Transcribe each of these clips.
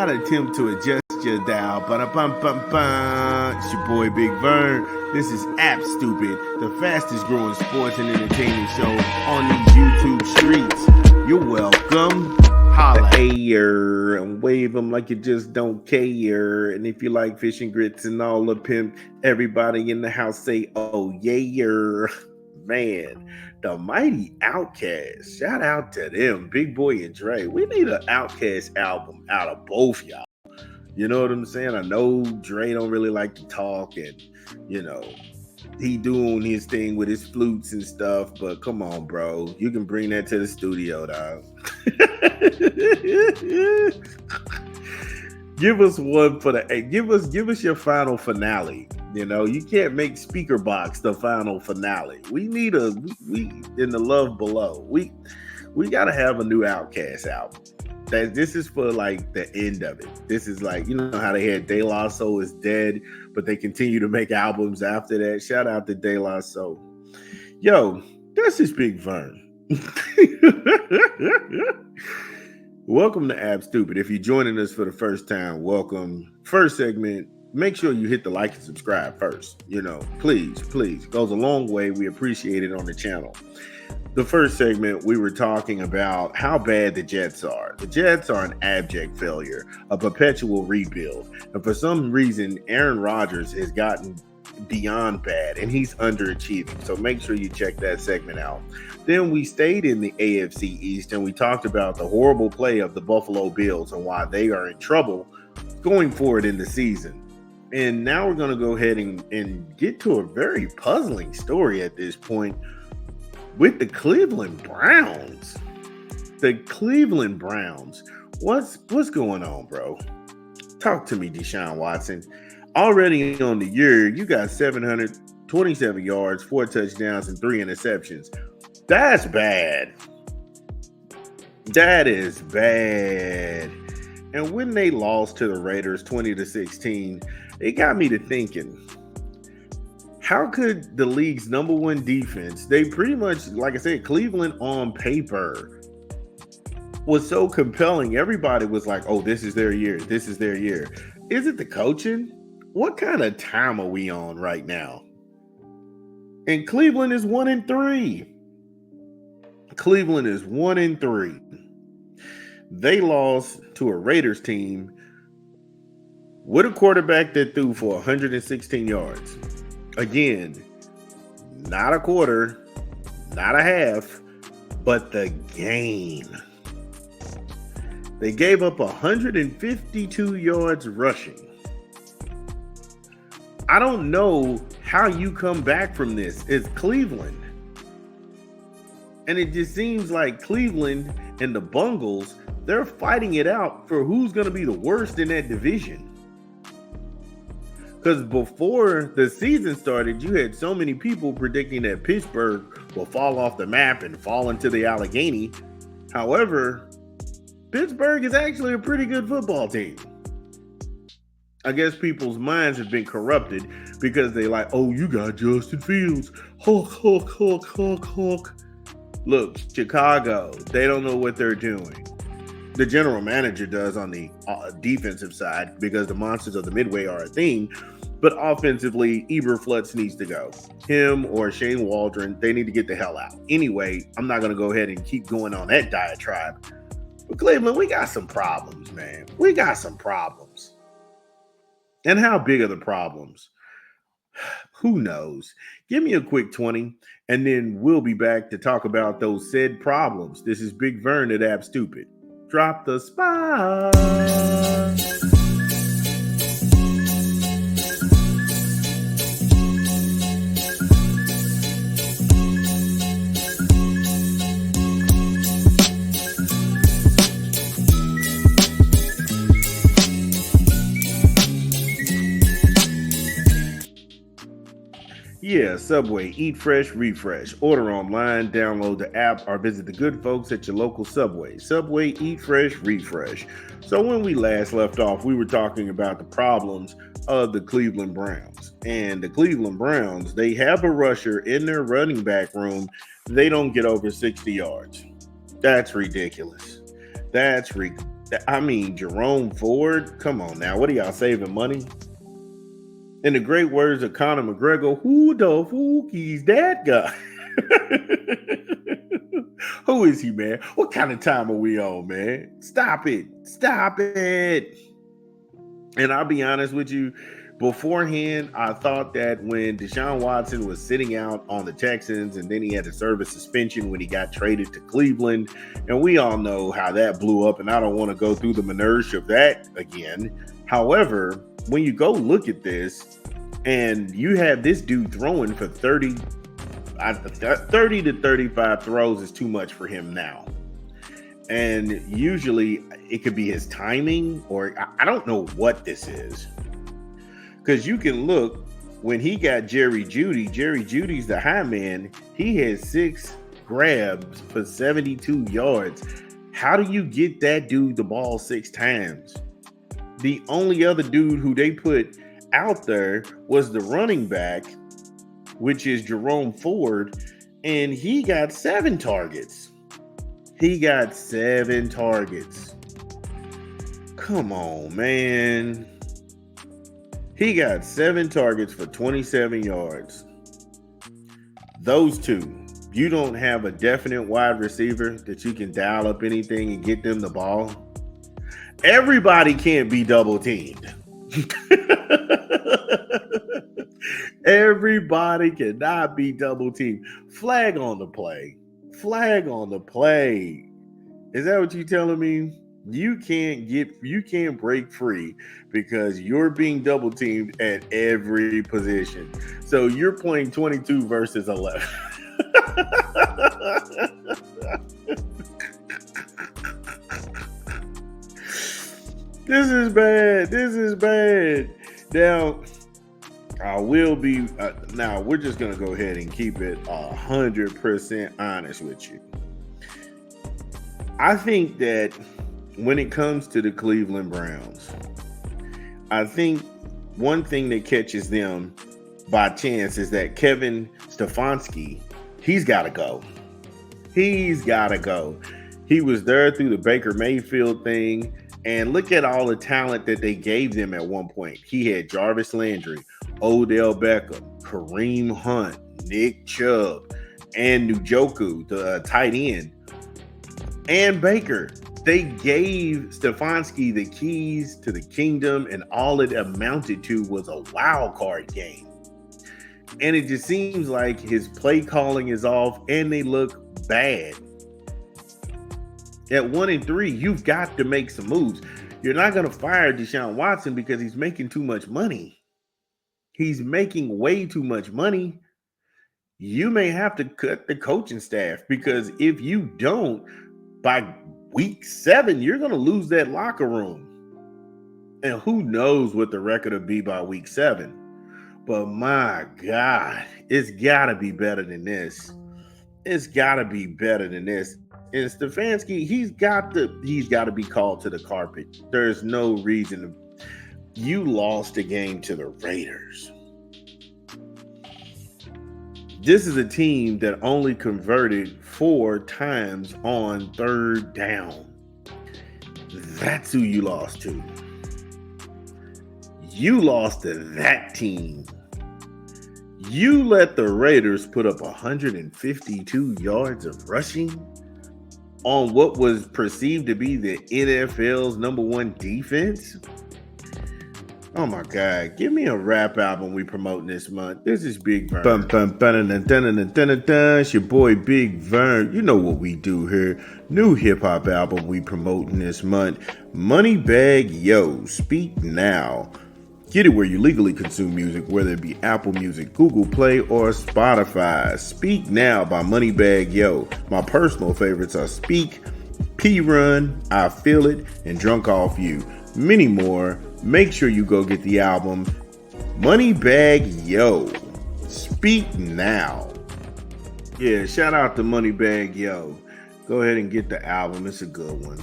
not attempt to adjust your dial. Ba-da-bum-bum-bum. It's your boy Big Vern. This is App Stupid, the fastest growing sports and entertainment show on these YouTube streets. You're welcome. Holla and wave them like you just don't care. And if you like fish and grits and all the pimp, everybody in the house say, oh yeah. Man, the mighty Outkast. Shout out to them, Big Boy and Dre. We need an Outkast album out of both y'all. You know what I'm saying? I know Dre don't really like to talk, and he doing his thing with his flutes and stuff. But come on, bro, you can bring that to the studio, dog. Give us one for the. Give us your final finale. You can't make Speaker Box the final finale. We need we in the love below. We gotta have a new Outkast album. This is for like the end of it. This is like, how they had De La Soul is dead, but they continue to make albums after that. Shout out to De La Soul. Yo, that's just Big Vern. Welcome to App Stupid. If you're joining us for the first time, welcome. First segment. Make sure you hit the like and subscribe first. Please. It goes a long way. We appreciate it on the channel. The first segment, we were talking about how bad the Jets are. The Jets are an abject failure, a perpetual rebuild. And for some reason, Aaron Rodgers has gotten beyond bad, and he's underachieving. So make sure you check that segment out. Then we stayed in the AFC East, and we talked about the horrible play of the Buffalo Bills and why they are in trouble going forward in the season. And now we're going to go ahead and get to a very puzzling story at this point with the Cleveland Browns. The Cleveland Browns. What's going on, bro? Talk to me, Deshaun Watson. Already on the year, you got 727 yards, 4 touchdowns, and 3 interceptions. That's bad. That is bad. And when they lost to the Raiders 20-16, it got me to thinking, how could the league's number one defense, they pretty much, like I said, Cleveland on paper was so compelling. Everybody was like, oh, this is their year. This is their year. Is it the coaching? What kind of time are we on right now? And Cleveland is 1-3. Cleveland is 1-3. They lost to a Raiders team with a quarterback that threw for 116 yards. Again, not a quarter, not a half, but the game. They gave up 152 yards rushing. I don't know how you come back from this. It's Cleveland. And it just seems like Cleveland and the Bungles, they're fighting it out for who's going to be the worst in that division. Because before the season started, you had so many people predicting that Pittsburgh will fall off the map and fall into the Allegheny. However, Pittsburgh is actually a pretty good football team. I guess people's minds have been corrupted because they like, oh, you got Justin Fields. Hulk. Look, Chicago, they don't know what they're doing. The general manager does on the defensive side because the monsters of the Midway are a thing. But offensively, Eberflutz needs to go. Him or Shane Waldron, they need to get the hell out. Anyway, I'm not going to go ahead and keep going on that diatribe. But Cleveland, we got some problems, man. We got some problems. And how big are the problems? Who knows? Give me a quick 20, and then we'll be back to talk about those said problems. This is Big Vern at App Stupid. Drop the spot. Yeah, Subway, eat fresh, refresh. Order online, download the app, or visit the good folks at your local Subway. Subway, eat fresh, refresh. So when we last left off, we were talking about the problems of the Cleveland Browns. And the Cleveland Browns, they have a rusher in their running back room. They don't get over 60 yards. That's ridiculous. That's I mean, Jerome Ford, come on now. What are y'all saving money? In the great words of Conor McGregor, who the fuck that guy? Who is he, man? What kind of time are we on, man? Stop it. Stop it. And I'll be honest with you, beforehand, I thought that when Deshaun Watson was sitting out on the Texans and then he had to serve a suspension when he got traded to Cleveland, and we all know how that blew up, and I don't want to go through the minutiae of that again. However, when you go look at this and you have this dude throwing for 30 to 35 throws is too much for him now. And usually it could be his timing, or I don't know what this is. Because you can look, when he got Jerry Judy's the high man. He had 6 grabs for 72 yards. How do you get that dude the ball 6 times? The only other dude who they put out there was the running back, which is Jerome Ford, and he got 7 targets. He got 7 targets. Come on, man. He got 7 targets for 27 yards. Those two. You don't have a definite wide receiver that you can dial up anything and get them the ball. Everybody can't be double teamed. Everybody cannot be double teamed. Flag on the play. Flag on the play. Is that what you're telling me? You can't break free because you're being double teamed at every position. So you're playing 22 versus 11. This is bad. This is bad. Now, I will be. Now, we're just going to go ahead and keep it 100% honest with you. I think that when it comes to the Cleveland Browns, I think one thing that catches them by chance is that Kevin Stefanik, he's got to go. He's got to go. He was there through the Baker Mayfield thing. And look at all the talent that they gave them at one point. He had Jarvis Landry, Odell Beckham, Kareem Hunt, Nick Chubb, and Njoku, the tight end, and Baker. They gave Stefanski the keys to the kingdom, and all it amounted to was a wild card game. And it just seems like his play calling is off, and they look bad. At 1-3, you've got to make some moves. You're not going to fire Deshaun Watson because he's making too much money. He's making way too much money. You may have to cut the coaching staff, because if you don't, by week 7, you're going to lose that locker room. And who knows what the record will be by week 7. But my God, it's got to be better than this. It's got to be better than this. And Stefanski, he's got to be called to the carpet. There's no reason. You lost a game to the Raiders. This is a team that only converted 4 times on 3rd down. That's who you lost to. You lost to that team. You let the Raiders put up 152 yards of rushing on what was perceived to be the NFL's number 1 defense. Oh my God. Give me a rap album we promoting this month. This is Big Vern. It's your boy Big Vern. You know what we do here. New hip hop album we promoting this month. Moneybag Yo, Speak Now. Get it where you legally consume music, whether it be Apple Music, Google Play, or Spotify. Speak Now by Moneybag Yo. My personal favorites are Speak, P-Run, I Feel It, and Drunk Off You. Many more. Make sure you go get the album Moneybag Yo. Speak Now. Yeah, shout out to Moneybag Yo. Go ahead and get the album. It's a good one.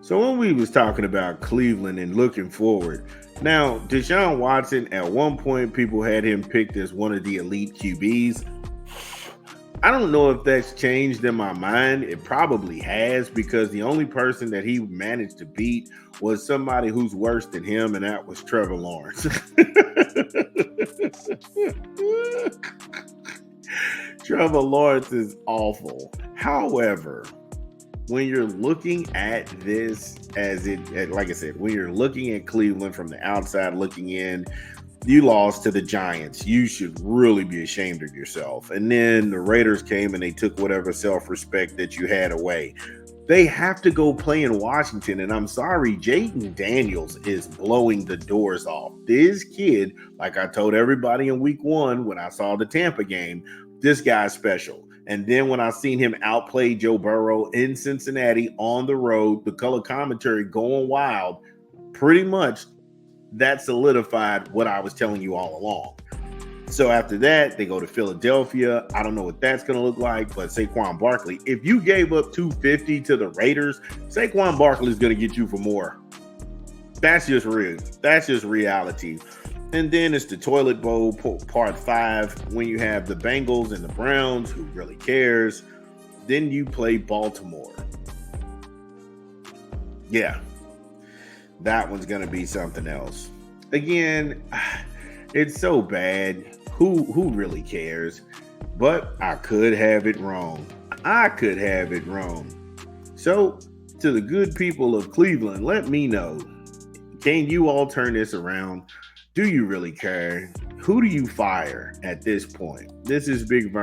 So when we was talking about Cleveland and looking forward, now Deshaun Watson, at one point people had him picked as one of the elite QBs. I don't know if that's changed in my mind. It probably has, because the only person that he managed to beat was somebody who's worse than him, and that was Trevor Lawrence. Trevor Lawrence is awful. However, when you're looking at this like I said, when you're looking at Cleveland from the outside looking in, you lost to the Giants. You should really be ashamed of yourself. And then the Raiders came and they took whatever self-respect that you had away. They have to go play in Washington. And I'm sorry, Jaden Daniels is blowing the doors off. This kid, like I told everybody in week 1 when I saw the Tampa game, this guy's special. And then when I seen him outplay Joe Burrow in Cincinnati on the road, the color commentary going wild, pretty much that solidified what I was telling you all along. So after that, they go to Philadelphia. I don't know what that's going to look like, but Saquon Barkley, if you gave up 250 to the Raiders, Saquon Barkley is going to get you for more. That's just real. That's just reality. And then it's the Toilet Bowl part 5 when you have the Bengals and the Browns. Who really cares? Then you play Baltimore. Yeah. That one's going to be something else. Again, it's so bad. Who really cares? But I could have it wrong. So, to the good people of Cleveland, let me know. Can you all turn this around? Do you really care? Who do you fire at this point? This is Big Vern.